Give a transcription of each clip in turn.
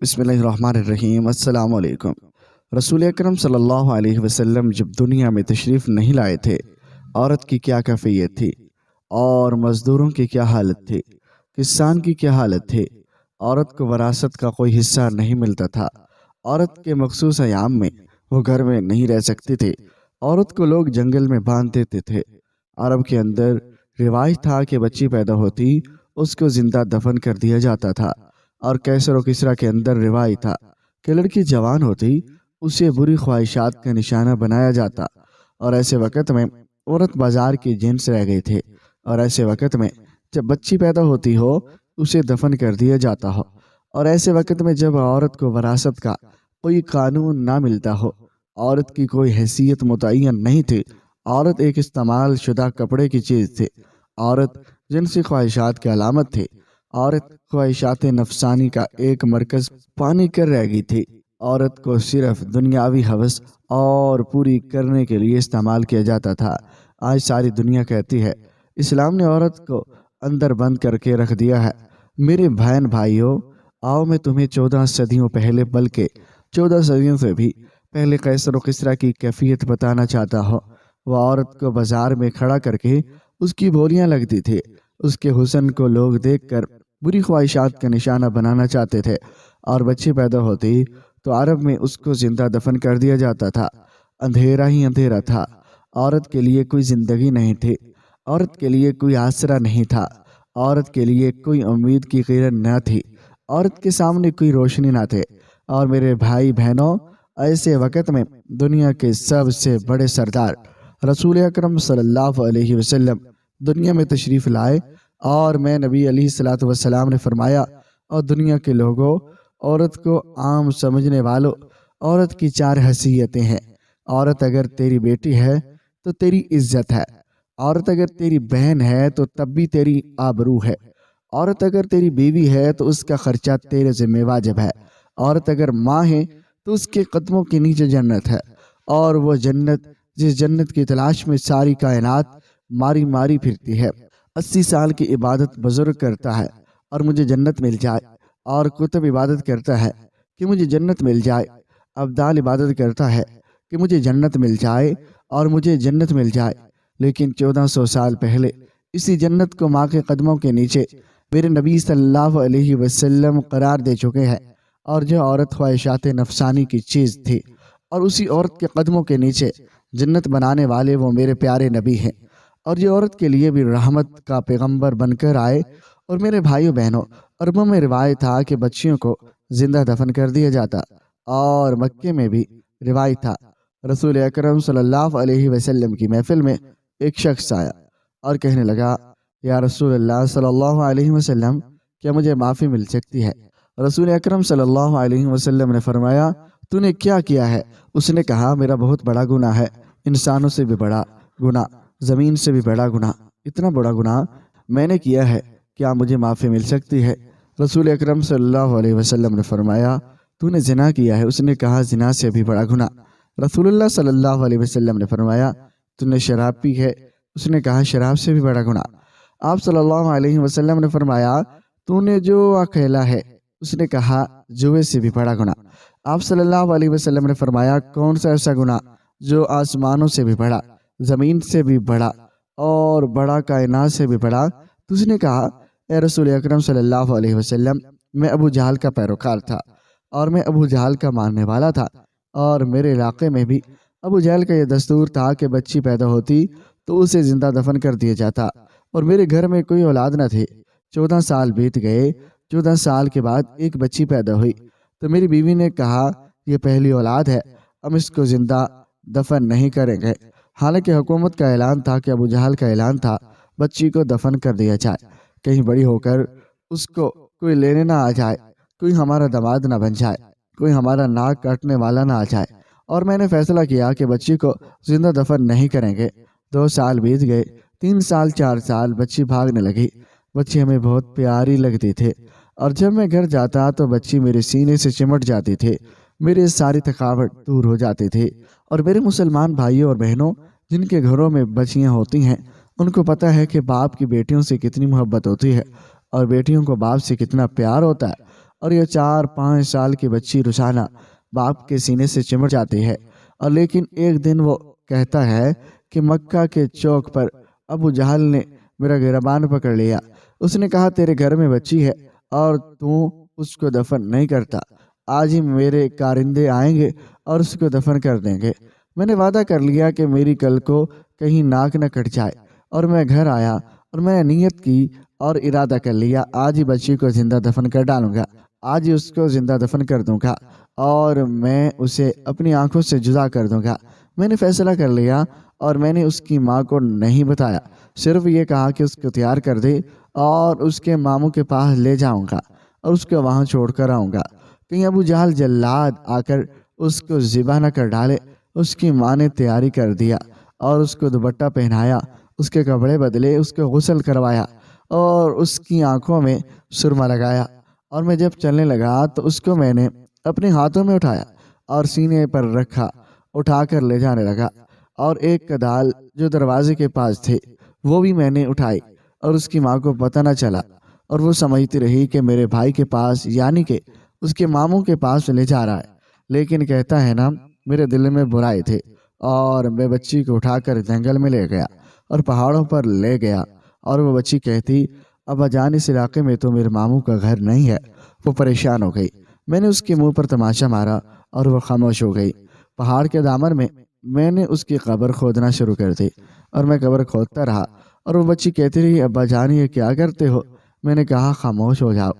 بسم اللہ الرحمن الرحیم۔ السلام علیکم۔ رسول اکرم صلی اللہ علیہ وسلم جب دنیا میں تشریف نہیں لائے تھے، عورت کی کیا کیفیت تھی اور مزدوروں کی کیا حالت تھی، کسان کی کیا حالت تھی۔ عورت کو وراثت کا کوئی حصہ نہیں ملتا تھا۔ عورت کے مخصوص ایام میں وہ گھر میں نہیں رہ سکتی تھی۔ عورت کو لوگ جنگل میں باندھ دیتے تھے۔ عرب کے اندر روایت تھا کہ بچی پیدا ہوتی اس کو زندہ دفن کر دیا جاتا تھا، اور کیسر و کسرا کے اندر روایت تھا کہ لڑکی جوان ہوتی اسے بری خواہشات کا نشانہ بنایا جاتا، اور ایسے وقت میں عورت بازار کی جنس رہ گئی تھی، اور ایسے وقت میں جب بچی پیدا ہوتی ہو اسے دفن کر دیا جاتا ہو، اور ایسے وقت میں جب عورت کو وراثت کا کوئی قانون نہ ملتا ہو، عورت کی کوئی حیثیت متعین نہیں تھی، عورت ایک استعمال شدہ کپڑے کی چیز تھی، عورت جنسی خواہشات کی علامت تھی، عورت خواہشات نفسانی کا ایک مرکز پانی کر رہ گئی تھی۔ عورت کو صرف دنیاوی ہوس اور پوری کرنے کے لیے استعمال کیا جاتا تھا۔ آج ساری دنیا کہتی ہے اسلام نے عورت کو اندر بند کر کے رکھ دیا ہے۔ میرے بہن بھائیوں، آؤ میں تمہیں 14 صدیوں پہلے، بلکہ 14 صدیوں سے بھی پہلے قیصر و کسریٰ کی کیفیت بتانا چاہتا ہوں۔ وہ عورت کو بازار میں کھڑا کر کے اس کی بولیاں لگتی تھی۔ اس کے حسن کو لوگ دیکھ کر بری خواہشات کا نشانہ بنانا چاہتے تھے، اور بچی پیدا ہوتی تو عرب میں اس کو زندہ دفن کر دیا جاتا تھا۔ اندھیرا ہی اندھیرا تھا۔ عورت کے لیے کوئی زندگی نہیں تھی، عورت کے لیے کوئی آسرا نہیں تھا، عورت کے لیے کوئی امید کی کرن نہ تھی، عورت کے سامنے کوئی روشنی نہ تھے۔ اور میرے بھائی بہنوں، ایسے وقت میں دنیا کے سب سے بڑے سردار رسول اکرم صلی اللہ علیہ وسلم دنیا میں تشریف لائے، اور میں نبی علیہ الصلوۃ والسلام نے فرمایا، اور دنیا کے لوگوں، عورت کو عام سمجھنے والوں، عورت کی 4 حیثیتیں ہیں۔ عورت اگر تیری بیٹی ہے تو تیری عزت ہے، عورت اگر تیری بہن ہے تو تب بھی تیری آبرو ہے، عورت اگر تیری بیوی ہے تو اس کا خرچہ تیرے ذمہ واجب ہے، عورت اگر ماں ہے تو اس کے قدموں کے نیچے جنت ہے، اور وہ جنت جس جنت کی تلاش میں ساری کائنات ماری ماری پھرتی ہے۔ 80 سال کی عبادت بزرگ کرتا ہے اور مجھے جنت مل جائے، اور کتب عبادت کرتا ہے کہ مجھے جنت مل جائے، ابدال عبادت کرتا ہے کہ مجھے جنت مل جائے اور مجھے جنت مل جائے، لیکن 1400 سال پہلے اسی جنت کو ماں کے قدموں کے نیچے میرے نبی صلی اللہ علیہ وسلم قرار دے چکے ہیں۔ اور جو عورت خواہشات نفسانی کی چیز تھی، اور اسی عورت کے قدموں کے نیچے جنت بنانے والے وہ میرے پیارے نبی ہیں، اور یہ عورت کے لیے بھی رحمت کا پیغمبر بن کر آئے۔ اور میرے بھائیوں بہنوں، عربوں میں روایت تھا کہ بچیوں کو زندہ دفن کر دیا جاتا، اور مکے میں بھی روایت تھا۔ رسول اکرم صلی اللہ علیہ وسلم کی محفل میں ایک شخص آیا اور کہنے لگا، یا رسول اللہ صلی اللہ علیہ وسلم، کیا مجھے معافی مل سکتی ہے؟ رسول اکرم صلی اللہ علیہ وسلم نے فرمایا، تو نے کیا کیا ہے؟ اس نے کہا، میرا بہت بڑا گناہ ہے، انسانوں سے بھی بڑا گناہ، زمین سے بھی بڑا گناہ، اتنا بڑا گناہ میں نے کیا ہے، کیا مجھے معافی مل سکتی ہے؟ رسول اکرم صلی اللہ علیہ وسلم نے فرمایا، تو نے زنا کیا ہے؟ اس نے کہا، زنا سے بھی بڑا گناہ۔ رسول اللہ صلی اللہ علیہ وسلم نے فرمایا، تو نے شراب پی ہے؟ اس نے کہا، شراب سے بھی بڑا گناہ۔ آپ صلی اللہ علیہ وسلم نے فرمایا، تو نے جوا کھیلا ہے؟ اس نے کہا، جوے سے بھی بڑا گناہ۔ آپ صلی اللہ علیہ وسلم نے فرمایا، کون سا ایسا گناہ جو آسمانوں سے بھی بڑا، زمین سے بھی بڑا اور بڑا کائنات سے بھی بڑا؟ تو اس نے کہا، اے رسول اکرم صلی اللہ علیہ وسلم، میں ابو جہل کا پیروکار تھا، اور میں ابو جہل کا ماننے والا تھا، اور میرے علاقے میں بھی ابو جہل کا یہ دستور تھا کہ بچی پیدا ہوتی تو اسے زندہ دفن کر دیا جاتا، اور میرے گھر میں کوئی اولاد نہ تھی۔ 14 سال بیت گئے۔ 14 سال کے بعد ایک بچی پیدا ہوئی تو میری بیوی نے کہا، یہ پہلی اولاد ہے، ہم اس کو زندہ دفن نہیں کریں گے، حالانکہ حکومت کا اعلان تھا، کہ ابو جہل کا اعلان تھا، بچی کو دفن کر دیا جائے، کہیں بڑی ہو کر اس کو کوئی لینے نہ آ جائے، کوئی ہمارا داماد نہ بن جائے، کوئی ہمارا ناک کاٹنے والا نہ آ جائے۔ اور میں نے فیصلہ کیا کہ بچی کو زندہ دفن نہیں کریں گے۔ 2 سال بیت گئے، 3 سال، 4 سال، بچی بھاگنے لگی۔ بچی ہمیں بہت پیاری لگتی تھی، اور جب میں گھر جاتا تو بچی میرے سینے سے چمٹ جاتی تھی، میری ساری تھکاوٹ دور ہو جاتی تھی۔ اور میرے مسلمان بھائیوں اور بہنوں، جن کے گھروں میں بچیاں ہوتی ہیں، ان کو پتہ ہے کہ باپ کی بیٹیوں سے کتنی محبت ہوتی ہے، اور بیٹیوں کو باپ سے کتنا پیار ہوتا ہے۔ اور یہ 4-5 سال کی بچی روزانہ باپ کے سینے سے چمٹ جاتی ہے۔ اور لیکن ایک دن وہ کہتا ہے کہ مکہ کے چوک پر ابو جہل نے میرا گریبان پکڑ لیا۔ اس نے کہا تیرے گھر میں بچی ہے اور تو اس کو دفن نہیں کرتا، آج ہی میرے کارندے آئیں گے اور اس کو دفن کر دیں گے۔ میں نے وعدہ کر لیا کہ میری کل کو کہیں ناک نہ کٹ جائے، اور میں گھر آیا اور میں نے نیت کی اور ارادہ کر لیا آج ہی بچی کو زندہ دفن کر ڈالوں گا، آج ہی اس کو زندہ دفن کر دوں گا اور میں اسے اپنی آنکھوں سے جدا کر دوں گا۔ میں نے فیصلہ کر لیا اور میں نے اس کی ماں کو نہیں بتایا، صرف یہ کہا کہ اس کو تیار کر دے اور اس کے ماموں کے پاس لے جاؤں گا اور اس کو وہاں چھوڑ کر آؤں گا، کہیں ابو جہل جلاد آ کر اس کو ذبح نہ کر ڈالے۔ اس کی ماں نے تیاری کر دیا اور اس کو دوپٹہ پہنایا، اس کے کپڑے بدلے، اس کو غسل کروایا اور اس کی آنکھوں میں سرما لگایا، اور میں جب چلنے لگا تو اس کو میں نے اپنے ہاتھوں میں اٹھایا اور سینے پر رکھا، اٹھا کر لے جانے لگا، اور ایک کدال جو دروازے کے پاس تھے وہ بھی میں نے اٹھائی، اور اس کی ماں کو پتہ نہ چلا، اور وہ سمجھتی رہی کہ میرے بھائی کے پاس یعنی کہ اس کے ماموں کے پاس لے جا رہا ہے۔ لیکن کہتا ہے نا میرے دل میں برائی تھے، اور میں بچی کو اٹھا کر جنگل میں لے گیا اور پہاڑوں پر لے گیا، اور وہ بچی کہتی ابا جان اس علاقے میں تو میرے ماموں کا گھر نہیں ہے۔ وہ پریشان ہو گئی، میں نے اس کے منہ پر تماشا مارا اور وہ خاموش ہو گئی۔ پہاڑ کے دامن میں نے اس کی قبر کھودنا شروع کر دی، اور میں قبر کھودتا رہا، اور وہ بچی کہتی رہی ابا جان یہ کیا کرتے ہو؟ میں نے کہا خاموش ہو جاؤ،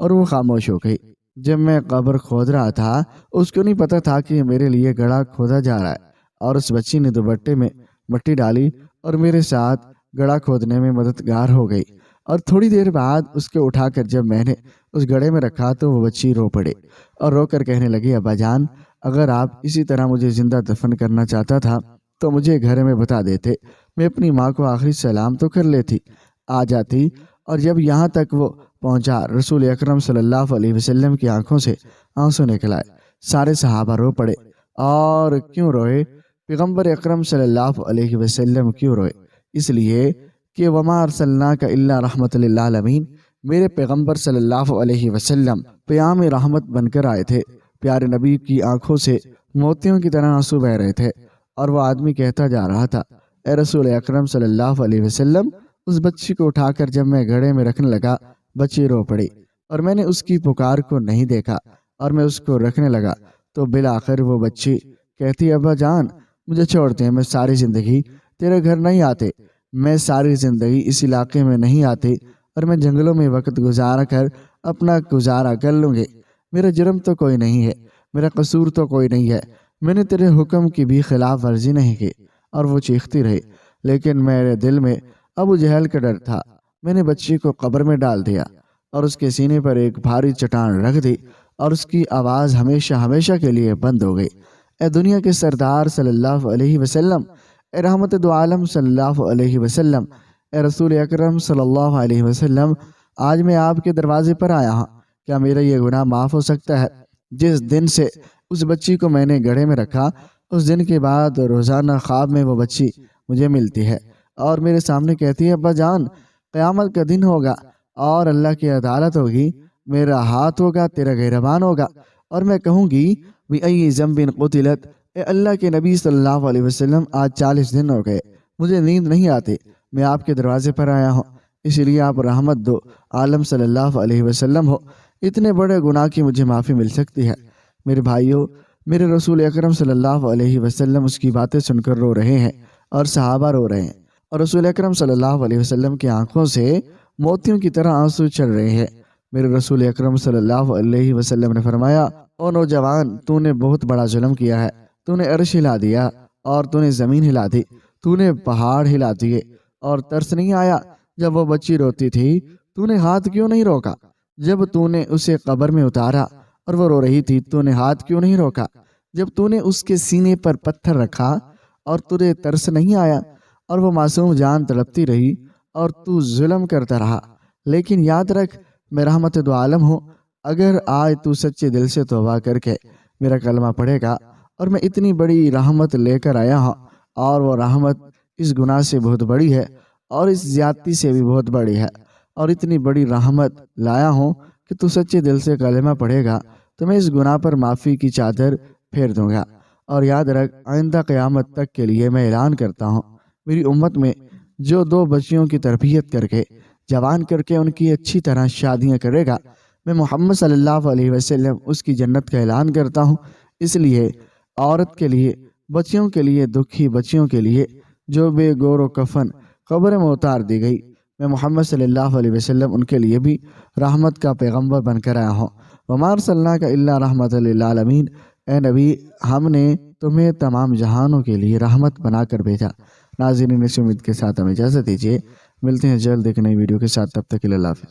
اور وہ خاموش ہو گئی۔ جب میں قبر کھود رہا تھا اس کو نہیں پتا تھا کہ میرے لیے گڑھا کھودا جا رہا ہے، اور اس بچی نے دوپٹے میں مٹی ڈالی اور میرے ساتھ گڑھا کھودنے میں مددگار ہو گئی، اور تھوڑی دیر بعد اس کو اٹھا کر جب میں نے اس گڑھے میں رکھا تو وہ بچی رو پڑی اور رو کر کہنے لگی ابا جان اگر آپ اسی طرح مجھے زندہ دفن کرنا چاہتا تھا تو مجھے گھر میں بتا دیتے، میں اپنی ماں کو آخری سلام تو کر لیتی، آ جاتی۔ اور جب یہاں تک وہ پہنچا رسول اکرم صلی اللہ علیہ وسلم کی آنکھوں سے آنسو نکل آئے، سارے صحابہ رو پڑے۔ اور کیوں روئے؟ پیغمبر اکرم صلی اللہ علیہ وسلم کیوں روئے؟ اس لیے کہ وما ارسلناک الا رحمت للعالمین، میرے پیغمبر صلی اللہ علیہ وسلم پیام رحمت بن کر آئے تھے۔ پیارے نبی کی آنکھوں سے موتیوں کی طرح آنسو بہ رہے تھے، اور وہ آدمی کہتا جا رہا تھا اے رسول اکرم صلی اللہ علیہ وسلم، اس بچی کو اٹھا کر جب میں گھڑے میں رکھنے لگا بچی رو پڑی، اور میں نے اس کی پکار کو نہیں دیکھا، اور میں اس کو رکھنے لگا تو بالآخر وہ بچی کہتی ابا جان مجھے چھوڑ دیں، میں ساری زندگی تیرے گھر نہیں آتے، میں ساری زندگی اس علاقے میں نہیں آتی، اور میں جنگلوں میں وقت گزارا کر اپنا گزارا کر لوں گی، میرا جرم تو کوئی نہیں ہے، میرا قصور تو کوئی نہیں ہے، میں نے تیرے حکم کی بھی خلاف ورزی نہیں کی۔ اور وہ چیختی رہی، لیکن میرے دل میں ابو جہل کا ڈر تھا۔ میں نے بچی کو قبر میں ڈال دیا اور اس کے سینے پر ایک بھاری چٹان رکھ دی، اور اس کی آواز ہمیشہ ہمیشہ کے لیے بند ہو گئی۔ اے دنیا کے سردار صلی اللہ علیہ وسلم، اے رحمت دو عالم صلی اللہ علیہ وسلم، اے رسول اکرم صلی اللہ علیہ وسلم، آج میں آپ کے دروازے پر آیا ہوں، کیا میرا یہ گناہ معاف ہو سکتا ہے؟ جس دن سے اس بچی کو میں نے گڑھے میں رکھا اس دن کے بعد روزانہ خواب میں وہ بچی مجھے ملتی ہے اور میرے سامنے کہتی ہے ابا جان قیامت کا دن ہوگا اور اللہ کی عدالت ہوگی، میرا ہاتھ ہوگا، تیرا گریبان ہوگا، اور میں کہوں گی بِأَيِّ ذَنبٍ قُتِلَتْ، اے اللہ کے نبی صلی اللہ علیہ وسلم آج 40 دن ہو گئے، مجھے نیند نہیں آتی، میں آپ کے دروازے پر آیا ہوں، اس لیے آپ رحمت دو عالم صلی اللہ علیہ وسلم ہو، اتنے بڑے گناہ کی مجھے معافی مل سکتی ہے۔ میرے بھائیوں، میرے رسول اکرم صلی اللہ علیہ وسلم اس کی باتیں سن کر رو رہے ہیں اور صحابہ رو رہے ہیں، اور رسول اکرم صلی اللہ علیہ وسلم کی آنکھوں سے موتیوں کی طرح آنسو چل رہے ہیں۔ میرے رسول اکرم صلی اللہ علیہ وسلم نے فرمایا او نوجوان، تو نے بہت بڑا ظلم کیا ہے، تو نے عرش ہلا دیا اور تو نے زمین ہلا دی، تو نے پہاڑ ہلا دیے، اور ترس نہیں آیا جب وہ بچی روتی تھی تو نے ہاتھ کیوں نہیں روکا؟ جب تو نے اسے قبر میں اتارا اور وہ رو رہی تھی تو نے ہاتھ کیوں نہیں روکا؟ جب تو نے اس کے سینے پر پتھر رکھا اور تجھے ترس نہیں آیا اور وہ معصوم جان تڑپتی رہی اور تو ظلم کرتا رہا؟ لیکن یاد رکھ میں رحمت دو عالم ہوں، اگر آج تو سچے دل سے توبہ کر کے میرا کلمہ پڑھے گا اور میں اتنی بڑی رحمت لے کر آیا ہوں، اور وہ رحمت اس گناہ سے بہت بڑی ہے اور اس زیادتی سے بھی بہت بڑی ہے، اور اتنی بڑی رحمت لایا ہوں کہ تو سچے دل سے کلمہ پڑھے گا تو میں اس گناہ پر معافی کی چادر پھیر دوں گا۔ اور یاد رکھ، آئندہ قیامت تک کے لیے میں اعلان کرتا ہوں، میری امت میں جو 2 بچیوں کی تربیت کر کے جوان کر کے ان کی اچھی طرح شادیاں کرے گا، میں محمد صلی اللہ علیہ وسلم اس کی جنت کا اعلان کرتا ہوں۔ اس لیے عورت کے لیے، بچیوں کے لیے، دکھی بچیوں کے لیے جو بے گور و کفن قبر میں اتار دی گئی، میں محمد صلی اللہ علیہ وسلم ان کے لیے بھی رحمت کا پیغمبر بن کر آیا ہوں۔ وَمَا أَرْسَلْنَاكَ إِلَّا رَحْمَةً لِّلْعَالَمِينَ، اے نبی، ہم نے تمہیں تمام جہانوں کے لیے رحمت بنا کر بھیجا۔ ناظرین، اس امید کے ساتھ ہمیں اجازت دیجیے، ملتے ہیں جلد ایک نئی ویڈیو کے ساتھ، تب تک کے لیے اللہ حافظ۔